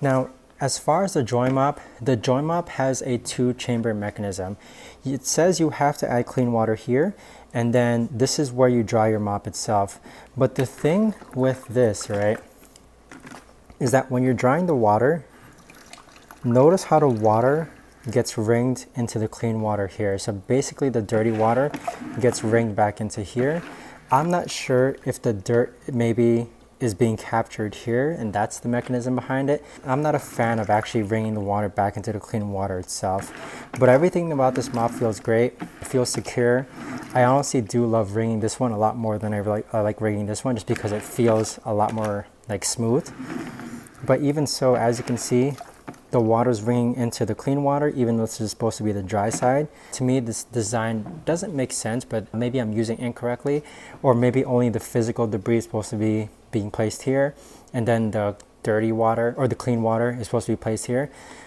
Now, as far as the Joy Mop has a 2-chamber mechanism. It says you have to add clean water here, and then this is where you dry your mop itself. But the thing with this, right, is that when you're drying the water, notice how the water gets ringed into the clean water here. So basically the dirty water gets ringed back into here. I'm not sure if the dirt maybe is being captured here and that's the mechanism behind it. I'm not a fan of actually wringing the water back into the clean water itself. But everything about this mop feels great. It feels secure. I honestly do love wringing this one a lot more than I like wringing this one, just because it feels a lot more like smooth. But even so, as you can see, the water's ringing into the clean water, even though this is supposed to be the dry side. To me, this design doesn't make sense, but maybe I'm using it incorrectly, or maybe only the physical debris is supposed to be being placed here, and then the dirty water or the clean water is supposed to be placed here.